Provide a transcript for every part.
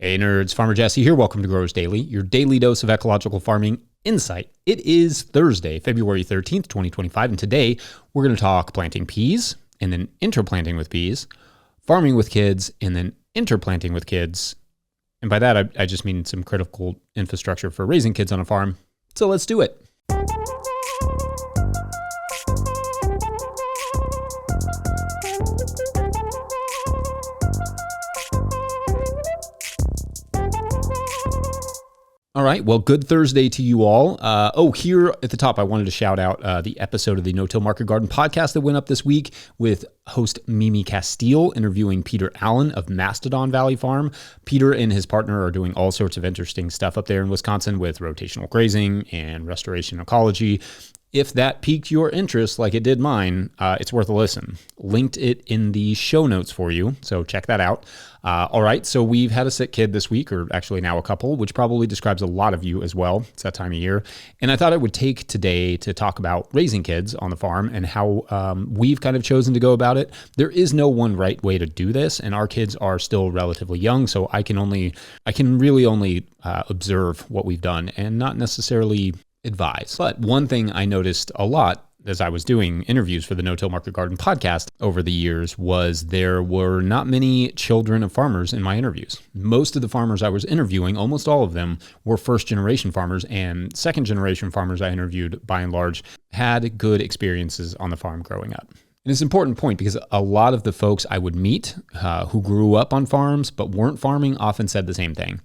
Hey nerds, Farmer Jesse here. Welcome to Growers Daily, your daily dose of ecological farming insight. It is Thursday, February 13th, 2025, and today we're going to talk planting peas and then interplanting with peas, farming with kids and then interplanting with kids. And by that, I just mean some critical infrastructure for raising kids on a farm. So let's do it. All right. Well, good Thursday to you all. Here at the top, I wanted to shout out the episode of the No-Till Market Garden podcast that went up this week with host Mimi Castile interviewing Peter Allen of Mastodon Valley Farm. Peter and his partner are doing all sorts of interesting stuff up there in Wisconsin with rotational grazing and restoration ecology. If that piqued your interest like it did mine, it's worth a listen. Linked it in the show notes for you, so check that out. All right, so we've had a sick kid this week, or actually now a couple, which probably describes a lot of you as well. It's that time of year. And I thought I would take today to talk about raising kids on the farm and how we've kind of chosen to go about it. There is no one right way to do this, and our kids are still relatively young, so I can really only observe what we've done and not necessarily advise. But one thing I noticed a lot as I was doing interviews for the No-Till Market Garden podcast over the years was there were not many children of farmers in my interviews. Most of the farmers I was interviewing, almost all of them, were first-generation farmers, and second-generation farmers I interviewed, by and large, had good experiences on the farm growing up. And it's an important point because a lot of the folks I would meet who grew up on farms but weren't farming often said the same thing.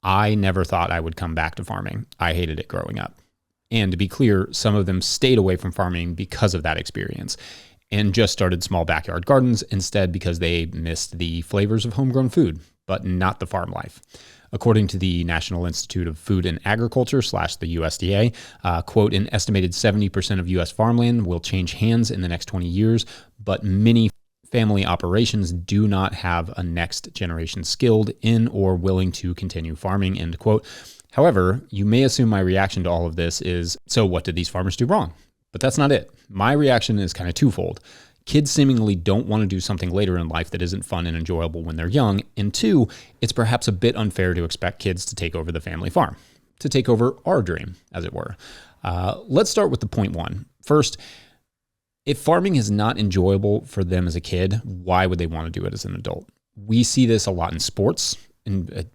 I never thought I would come back to farming. I hated it growing up. And to be clear, some of them stayed away from farming because of that experience and just started small backyard gardens instead because they missed the flavors of homegrown food, but not the farm life. According to the National Institute of Food and Agriculture / the USDA, quote, an estimated 70% of U.S. farmland will change hands in the next 20 years, but many family operations do not have a next generation skilled in or willing to continue farming, end quote. However, you may assume my reaction to all of this is, so what did these farmers do wrong? But that's not it. My reaction is kind of twofold. Kids seemingly don't want to do something later in life that isn't fun and enjoyable when they're young. And two, it's perhaps a bit unfair to expect kids to take over the family farm, to take over our dream, as it were. Let's start with the point one. First, if farming is not enjoyable for them as a kid, why would they want to do it as an adult? We see this a lot in sports, and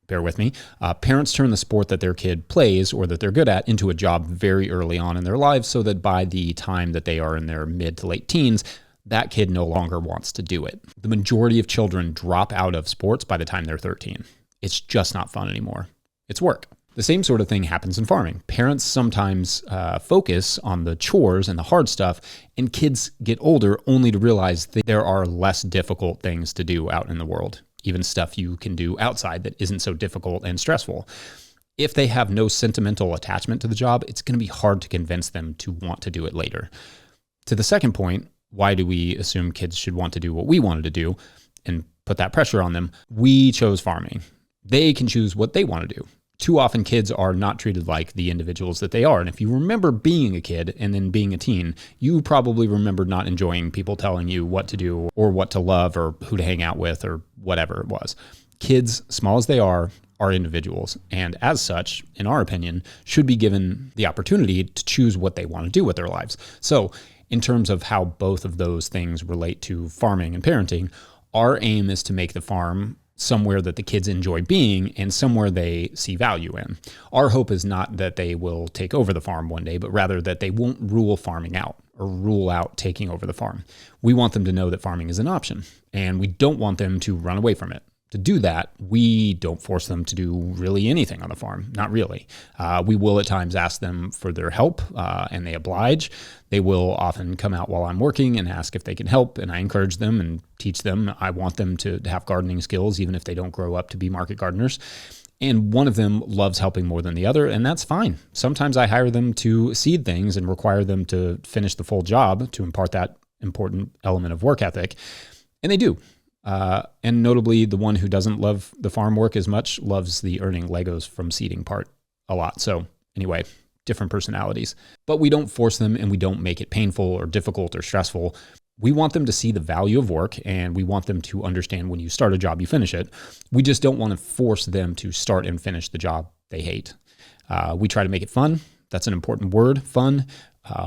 bear with me, parents turn the sport that their kid plays or that they're good at into a job very early on in their lives so that by the time that they are in their mid to late teens, that kid no longer wants to do it. The majority of children drop out of sports by the time they're 13. It's just not fun anymore. It's work. The same sort of thing happens in farming. Parents sometimes focus on the chores and the hard stuff, and kids get older only to realize that there are less difficult things to do out in the world. Even stuff you can do outside that isn't so difficult and stressful. If they have no sentimental attachment to the job, it's going to be hard to convince them to want to do it later. To the second point, why do we assume kids should want to do what we wanted to do and put that pressure on them? We chose farming. They can choose what they want to do. Too often kids are not treated like the individuals that they are. And if you remember being a kid and then being a teen, you probably remember not enjoying people telling you what to do or what to love or who to hang out with or whatever it was. Kids, small as they are individuals. And as such, in our opinion, should be given the opportunity to choose what they want to do with their lives. So in terms of how both of those things relate to farming and parenting, our aim is to make the farm somewhere that the kids enjoy being and somewhere they see value in. Our hope is not that they will take over the farm one day, but rather that they won't rule farming out or rule out taking over the farm. We want them to know that farming is an option, and we don't want them to run away from it. To do that, we don't force them to do really anything on the farm. Not really. We will at times ask them for their help, and they oblige. They will often come out while I'm working and ask if they can help, and I encourage them and teach them. I want them to have gardening skills, even if they don't grow up to be market gardeners. And one of them loves helping more than the other, and that's fine. Sometimes I hire them to seed things and require them to finish the full job to impart that important element of work ethic, and they do. And notably, the one who doesn't love the farm work as much loves the earning Legos from seeding part a lot. So anyway, different personalities. But we don't force them and we don't make it painful or difficult or stressful. We want them to see the value of work, and we want them to understand when you start a job, you finish it. We just don't want to force them to start and finish the job they hate. We try to make it fun. That's an important word, fun.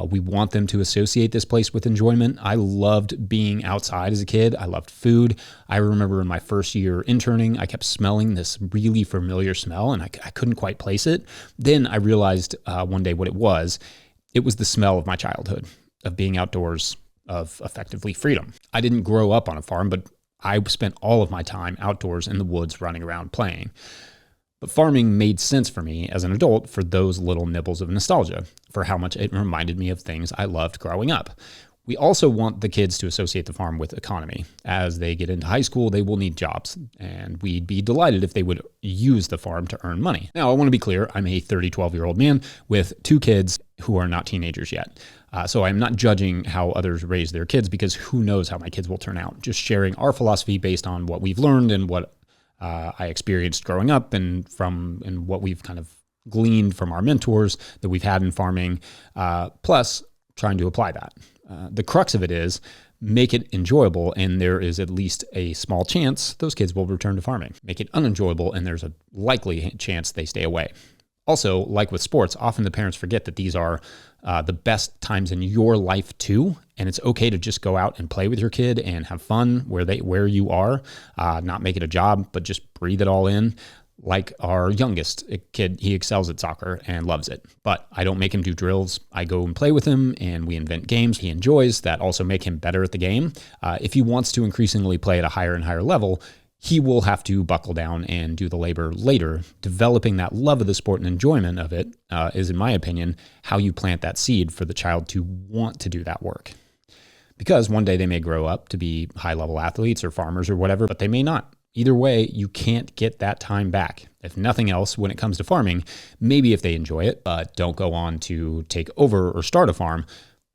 We want them to associate this place with enjoyment. I loved being outside as a kid. I loved food. I remember in my first year interning, I kept smelling this really familiar smell, and I couldn't quite place it. Then I realized one day what it was. It was the smell of my childhood, of being outdoors, of effectively freedom. I didn't grow up on a farm, but I spent all of my time outdoors in the woods running around playing. But farming made sense for me as an adult for those little nibbles of nostalgia, for how much it reminded me of things I loved growing up. We also want the kids to associate the farm with economy. As they get into high school, they will need jobs, and we'd be delighted if they would use the farm to earn money. Now, I want to be clear, I'm a 12-year-old man with 2 kids who are not teenagers yet. So I'm not judging how others raise their kids, because who knows how my kids will turn out. Just sharing our philosophy based on what we've learned and what I experienced growing up and what we've kind of gleaned from our mentors that we've had in farming, plus trying to apply that. The crux of it is make it enjoyable, and there is at least a small chance those kids will return to farming. Make it unenjoyable, and there's a likely chance they stay away. Also, like with sports, often the parents forget that these are the best times in your life too, and it's okay to just go out and play with your kid and have fun where you are, not make it a job, but just breathe it all in. Like our youngest kid, he excels at soccer and loves it, but I don't make him do drills. I go and play with him, and we invent games he enjoys that also make him better at the game. If he wants to increasingly play at a higher and higher level, he will have to buckle down and do the labor later. Developing that love of the sport and enjoyment of it is, in my opinion, how you plant that seed for the child to want to do that work. Because one day they may grow up to be high-level athletes or farmers or whatever, but they may not. Either way, you can't get that time back. If nothing else, when it comes to farming, maybe if they enjoy it, but don't go on to take over or start a farm,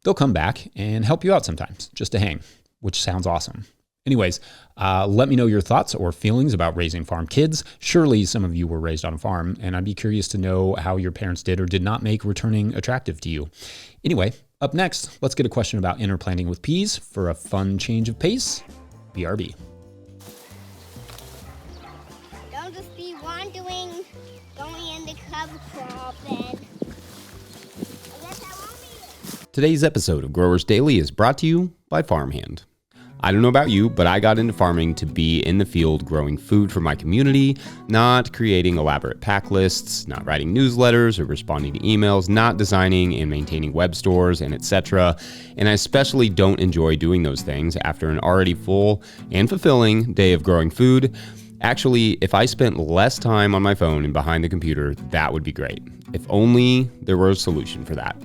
they'll come back and help you out sometimes, just to hang, which sounds awesome. Anyways, let me know your thoughts or feelings about raising farm kids. Surely some of you were raised on a farm, and I'd be curious to know how your parents did or did not make returning attractive to you. Anyway, up next, let's get a question about interplanting with peas for a fun change of pace. BRB. Don't just be wandering, going in the cover crop then. I guess I won't be there. Today's episode of Growers Daily is brought to you by Farmhand. I don't know about you, but I got into farming to be in the field growing food for my community, not creating elaborate pack lists, not writing newsletters or responding to emails, not designing and maintaining web stores, and etc. And I especially don't enjoy doing those things after an already full and fulfilling day of growing food. Actually, if I spent less time on my phone and behind the computer, that would be great. If only there were a solution for that.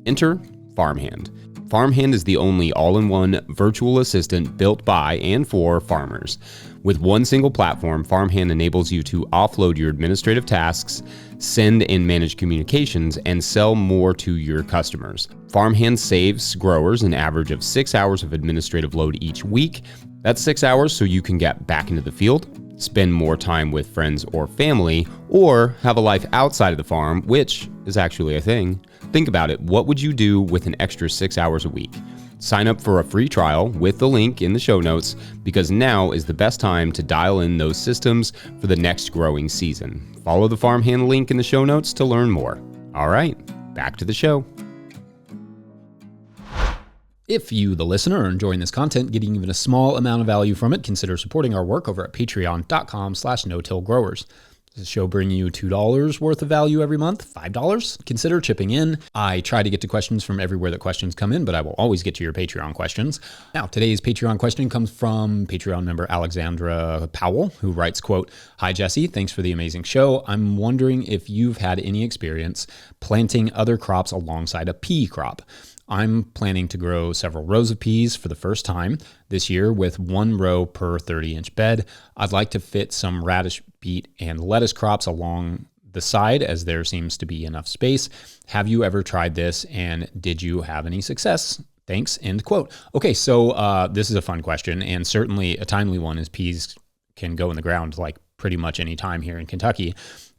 Enter Farmhand. Farmhand is the only all-in-one virtual assistant built by and for farmers. With one single platform, Farmhand enables you to offload your administrative tasks, send and manage communications, and sell more to your customers. Farmhand saves growers an average of 6 hours of administrative load each week. That's 6 hours so you can get back into the field, spend more time with friends or family, or have a life outside of the farm, which is actually a thing. Think about it. What would you do with an extra 6 hours a week? Sign up for a free trial with the link in the show notes, because now is the best time to dial in those systems for the next growing season. Follow the Farmhand link in the show notes to learn more. All right, back to the show. If you, the listener, are enjoying this content, getting even a small amount of value from it, consider supporting our work over at patreon.com/no-till-growers. Does the show bring you $2 worth of value every month? $5? Consider chipping in. I try to get to questions from everywhere that questions come in, but I will always get to your Patreon questions. Now, today's Patreon question comes from Patreon member Alexandra Powell, who writes, quote, "Hi, Jesse. Thanks for the amazing show. I'm wondering if you've had any experience planting other crops alongside a pea crop. I'm planning to grow several rows of peas for the first time this year with 1 row per 30-inch bed. I'd like to fit some radish, beet, and lettuce crops along the side as there seems to be enough space. Have you ever tried this, and did you have any success? Thanks," end quote. Okay, so this is a fun question, and certainly a timely one, as peas can go in the ground like pretty much any time here in Kentucky.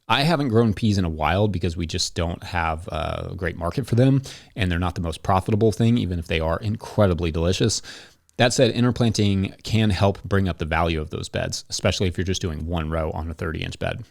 I haven't grown peas in a while because we just don't have a great market for them, and they're not the most profitable thing, even if they are incredibly delicious. That said, interplanting can help bring up the value of those beds, especially if you're just doing one row on a 30-inch bed.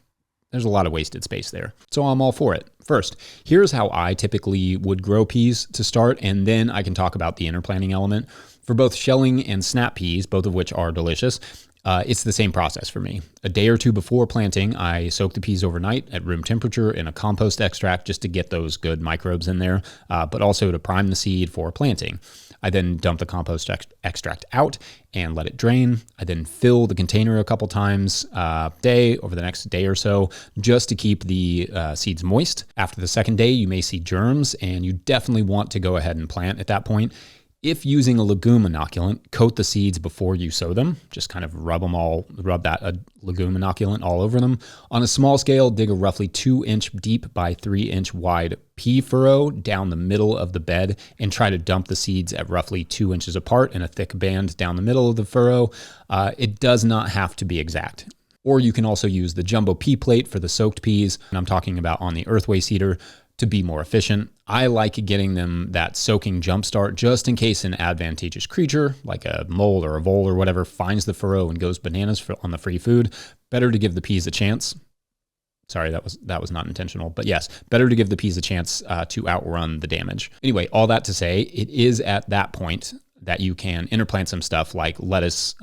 There's a lot of wasted space there, so I'm all for it. First, here's how I typically would grow peas to start, and then I can talk about the interplanting element. For both shelling and snap peas, both of which are delicious, it's the same process for me. A day or two before planting, I soak the peas overnight at room temperature in a compost extract just to get those good microbes in there, but also to prime the seed for planting. I then dump the compost extract out and let it drain. I then fill the container a couple times a day over the next day or so just to keep the seeds moist. After the second day, you may see germs, and you definitely want to go ahead and plant at that point. If using a legume inoculant, coat the seeds before you sow them. Just kind of rub that legume inoculant all over them. On a small scale, dig a roughly 2-inch deep by 3-inch wide pea furrow down the middle of the bed and try to dump the seeds at roughly 2 inches apart in a thick band down the middle of the furrow. It does not have to be exact. Or you can also use the jumbo pea plate for the soaked peas, and I'm talking about on the earthway seeder, to be more efficient. I like getting them that soaking jump start just in case an advantageous creature, like a mole or a vole or whatever, finds the furrow and goes bananas on the free food. Better to give the peas a chance. Sorry, that was not intentional, but yes, better to give the peas a chance to outrun the damage. Anyway, all that to say, it is at that point that you can interplant some stuff like lettuce,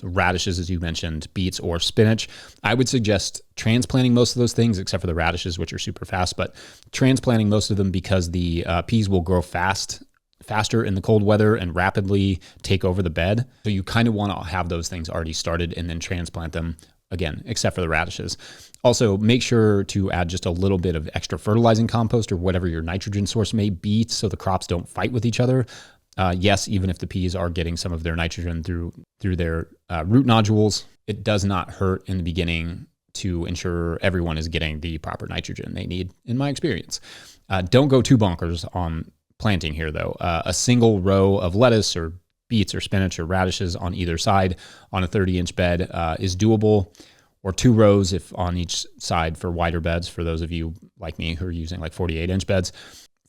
radishes, as you mentioned, beets, or spinach. I would suggest transplanting most of those things, except for the radishes, which are super fast, but transplanting most of them because the peas will grow faster in the cold weather and rapidly take over the bed. So you kind of want to have those things already started and then transplant them, again, except for the radishes. Also, make sure to add just a little bit of extra fertilizing compost or whatever your nitrogen source may be so the crops don't fight with each other. Yes, even if the peas are getting some of their nitrogen through their root nodules, it does not hurt in the beginning to ensure everyone is getting the proper nitrogen they need, in my experience. Don't go too bonkers on planting here, though. A single row of lettuce or beets or spinach or radishes on either side on a 30-inch bed is doable, or 2 rows if on each side for wider beds, for those of you like me who are using like 48-inch beds.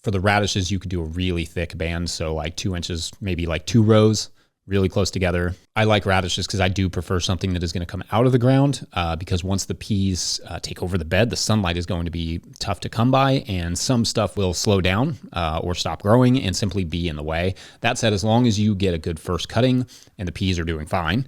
For the radishes, you could do a really thick band, so like 2 inches, maybe like 2 rows, really close together. I like radishes because I do prefer something that is going to come out of the ground because once the peas take over the bed, the sunlight is going to be tough to come by, and some stuff will slow down or stop growing and simply be in the way. That said, as long as you get a good first cutting and the peas are doing fine,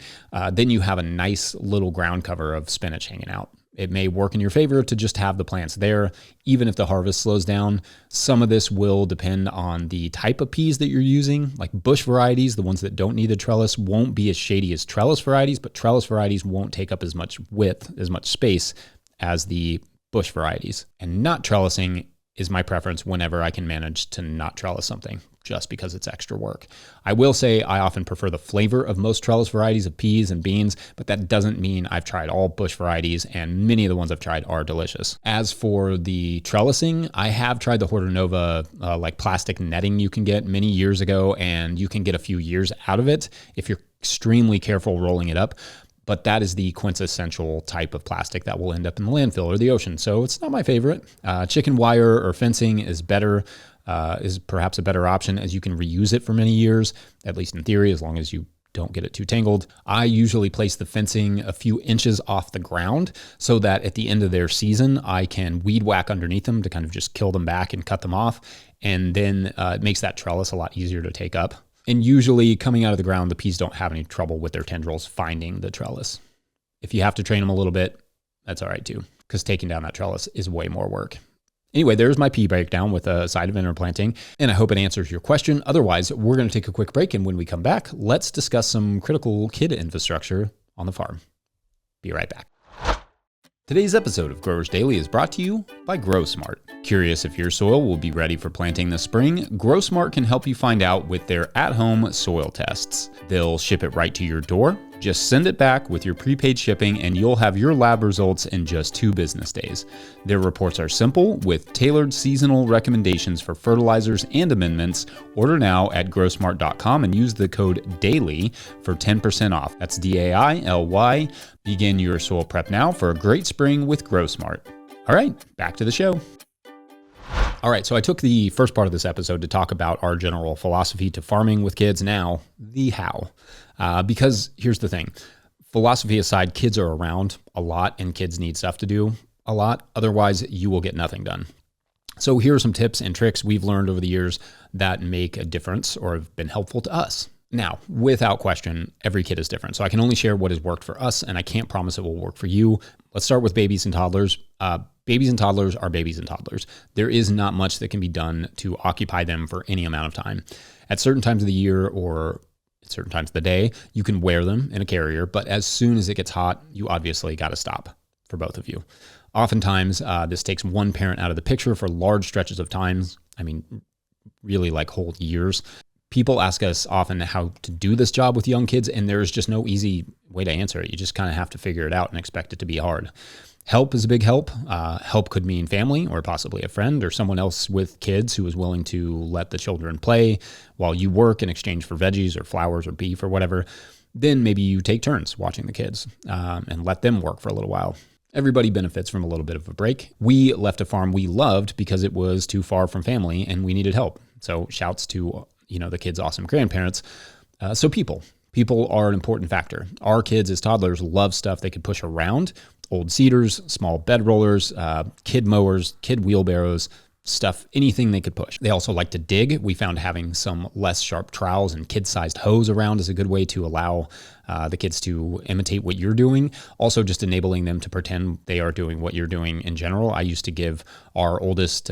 then you have a nice little ground cover of spinach hanging out. It may work in your favor to just have the plants there, even if the harvest slows down. Some of this will depend on the type of peas that you're using. Like bush varieties, the ones that don't need the trellis, won't be as shady as trellis varieties, but trellis varieties won't take up as much width, as much space as the bush varieties. And not trellising is my preference whenever I can manage to not trellis something, just because it's extra work. I will say I often prefer the flavor of most trellis varieties of peas and beans, but that doesn't mean I've tried all bush varieties, and many of the ones I've tried are delicious. As for the trellising, I have tried the Hortonova like plastic netting you can get many years ago, and you can get a few years out of it if you're extremely careful rolling it up. But that is the quintessential type of plastic that will end up in the landfill or the ocean. So it's not my favorite. Chicken wire or fencing is better, is perhaps a better option, as you can reuse it for many years, at least in theory, as long as you don't get it too tangled. I usually place the fencing a few inches off the ground so that at the end of their season, I can weed whack underneath them to kind of just kill them back and cut them off. And then it makes that trellis a lot easier to take up. And usually coming out of the ground, the peas don't have any trouble with their tendrils finding the trellis. If you have to train them a little bit, that's all right too, because taking down that trellis is way more work. Anyway, there's my pea breakdown with a side of interplanting, and I hope it answers your question. Otherwise, we're going to take a quick break, and when we come back, let's discuss some critical kid infrastructure on the farm. Be right back. Today's episode of Growers Daily is brought to you by GrowSmart. Curious if your soil will be ready for planting this spring? GrowSmart can help you find out with their at-home soil tests. They'll ship it right to your door. Just send it back with your prepaid shipping and you'll have your lab results in just 2 business days. Their reports are simple with tailored seasonal recommendations for fertilizers and amendments. Order now at growsmart.com and use the code DAILY for 10% off. That's DAILY. Begin your soil prep now for a great spring with GrowSmart. All right, back to the show. All right, so I took the first part of this episode to talk about our general philosophy to farming with kids. Now, the how. Because here's the thing. Philosophy aside, kids are around a lot and kids need stuff to do a lot. Otherwise, you will get nothing done. So here are some tips and tricks we've learned over the years that make a difference or have been helpful to us. Now, without question, every kid is different. So I can only share what has worked for us, and I can't promise it will work for you. Let's start with babies and toddlers. Babies and toddlers are babies and toddlers. There is not much that can be done to occupy them for any amount of time. At certain times of the year or at certain times of the day, you can wear them in a carrier, but as soon as it gets hot, you obviously got to stop for both of you. Oftentimes, this takes one parent out of the picture for large stretches of times. I mean, really like whole years. People ask us often how to do this job with young kids, and there's just no easy way to answer it. You just kind of have to figure it out and expect it to be hard. Help is a big help. Help could mean family or possibly a friend or someone else with kids who is willing to let the children play while you work in exchange for veggies or flowers or beef or whatever. Then maybe you take turns watching the kids and let them work for a little while. Everybody benefits from a little bit of a break. We left a farm we loved because it was too far from family and we needed help. So shouts to the kids' awesome grandparents. So people are an important factor. Our kids as toddlers love stuff they could push around. Old cedars, small bed rollers, kid mowers, kid wheelbarrows, stuff, anything they could push. They also like to dig. We found having some less sharp trowels and kid-sized hoes around is a good way to allow the kids to imitate what you're doing. Also just enabling them to pretend they are doing what you're doing in general. I used to give our oldest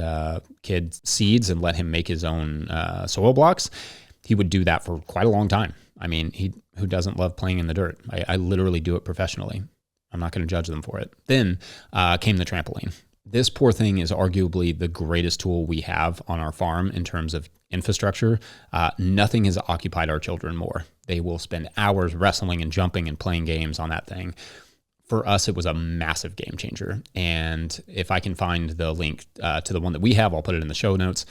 kid seeds and let him make his own soil blocks. He would do that for quite a long time. I mean, who doesn't love playing in the dirt? I literally do it professionally. I'm not going to judge them for it. Then came the trampoline. This poor thing is arguably the greatest tool we have on our farm in terms of infrastructure. Nothing has occupied our children more. They will spend hours wrestling and jumping and playing games on that thing. For us, it was a massive game changer. And if I can find the link to the one that we have, I'll put it in the show notes.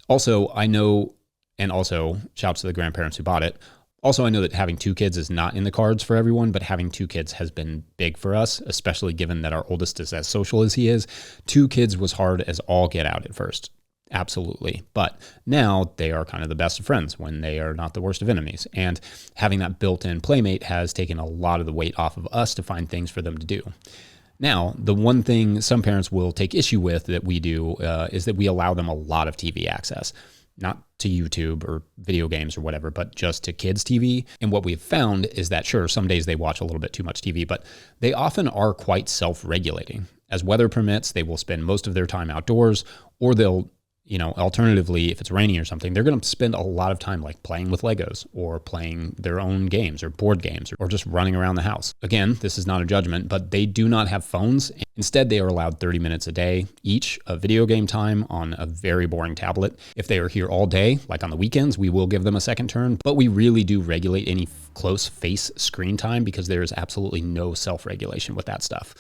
Also, I know, and also shouts to the grandparents who bought it. Also, I know that having two kids is not in the cards for everyone, but having two kids has been big for us, especially given that our oldest is as social as he is. 2 kids was hard as all get out at first. Absolutely. But now they are kind of the best of friends when they are not the worst of enemies. And having that built-in playmate has taken a lot of the weight off of us to find things for them to do. Now, the one thing some parents will take issue with that we do is that we allow them a lot of TV access. Not to YouTube or video games or whatever, but just to kids' TV. And what we've found is that, sure, some days they watch a little bit too much TV, but they often are quite self-regulating. As weather permits, they will spend most of their time outdoors, or they'll, alternatively, if it's raining or something, they're going to spend a lot of time like playing with Legos or playing their own games or board games or just running around the house. Again, this is not a judgment, but they do not have phones. Instead, they are allowed 30 minutes a day each of video game time on a very boring tablet. If they are here all day, like on the weekends, we will give them a second turn, but we really do regulate any close face screen time because there is absolutely no self-regulation with that stuff.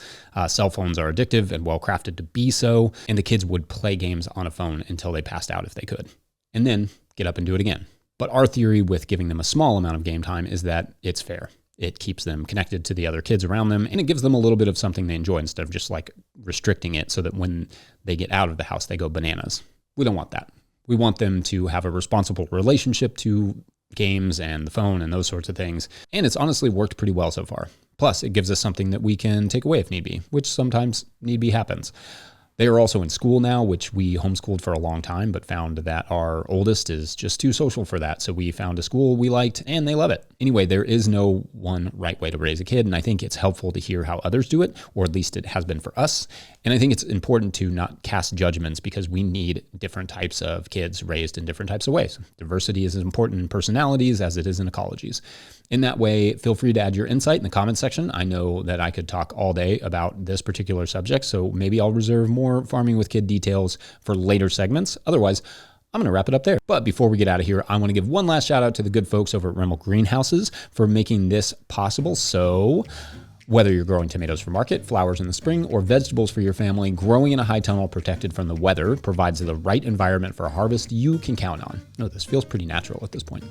Cell phones are addictive and well-crafted to be so, and the kids would play games on a phone until they passed out if they could, and then get up and do it again. But our theory with giving them a small amount of game time is that it's fair. It keeps them connected to the other kids around them, and it gives them a little bit of something they enjoy instead of just like restricting it so that when they get out of the house, they go bananas. We don't want that. We want them to have a responsible relationship to games and the phone and those sorts of things. And it's honestly worked pretty well so far. Plus, it gives us something that we can take away if need be, which sometimes need be happens. They are also in school now, which we homeschooled for a long time, but found that our oldest is just too social for that. So we found a school we liked and they love it. Anyway, there is no one right way to raise a kid. And I think it's helpful to hear how others do it, or at least it has been for us. And I think it's important to not cast judgments because we need different types of kids raised in different types of ways. Diversity is as important in personalities as it is in ecologies. In that way, feel free to add your insight in the comments section. I know that I could talk all day about this particular subject, so maybe I'll reserve more farming with kid details for later segments. Otherwise, I'm going to wrap it up there. But before we get out of here, I want to give one last shout out to the good folks over at Rimmel Greenhouses for making this possible. So Whether you're growing tomatoes for market, flowers in the spring, or vegetables for your family, growing in a high tunnel protected from the weather provides the right environment for a harvest you can count on. No, this feels pretty natural at this point.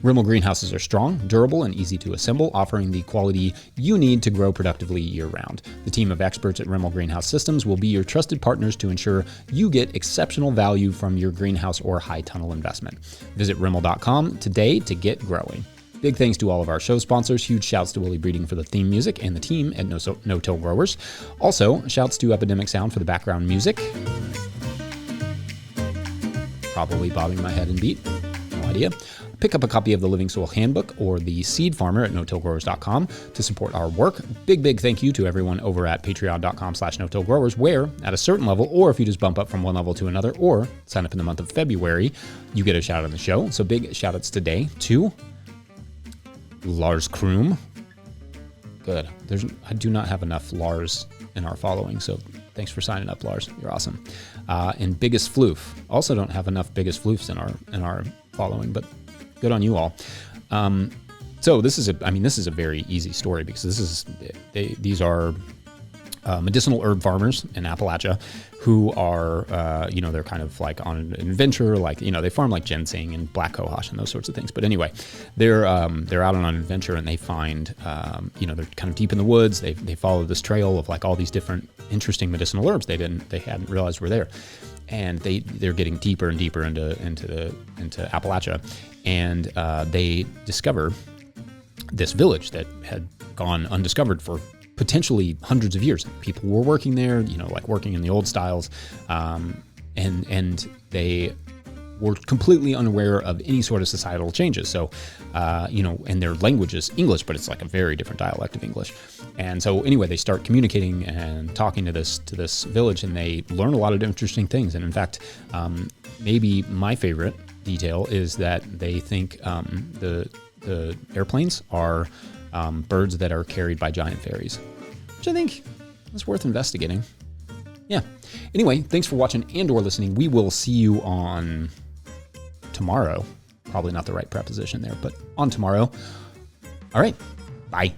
Rimmel greenhouses are strong, durable, and easy to assemble, offering the quality you need to grow productively year-round. The team of experts at Rimmel Greenhouse Systems will be your trusted partners to ensure you get exceptional value from your greenhouse or high tunnel investment. Visit Rimmel.com today to get growing. Big thanks to all of our show sponsors. Huge shouts to Willie Breeding for the theme music and the team at No-Till Growers. Also, shouts to Epidemic Sound for the background music. Probably bobbing my head in beat. No idea. Pick up a copy of the Living Soil Handbook or the Seed Farmer at no-tillgrowers.com to support our work. Big thank you to everyone over at patreon.com/no-tillgrowers, where at a certain level, or if you just bump up from one level to another, or sign up in the month of February, you get a shout out on the show. So big shout outs today to Lars Kroom. Good. I do not have enough Lars in our following, so thanks for signing up, Lars. You're awesome. And Biggest Floof. Also don't have enough Biggest Floofs in our following, but good on you all. So this is a very easy story because these are medicinal herb farmers in Appalachia who are, they're kind of like on an adventure, like, they farm like ginseng and black cohosh and those sorts of things. But anyway, they're out on an adventure and they find, they're kind of deep in the woods. They follow this trail of like all these different interesting medicinal herbs they hadn't realized were there. And they're getting deeper and deeper into Appalachia. And they discover this village that had gone undiscovered for potentially hundreds of years. People were working there, like working in the old styles, and they were completely unaware of any sort of societal changes. So, and their language is English, but it's like a very different dialect of English. And so anyway, they start communicating and talking to this village, and they learn a lot of interesting things. And in fact, maybe my favorite detail is that they think the airplanes are birds that are carried by giant fairies, which I think is worth investigating. Yeah. Anyway, thanks for watching and or listening. We will see you on tomorrow. Probably not the right preposition there, but on tomorrow. All right. Bye.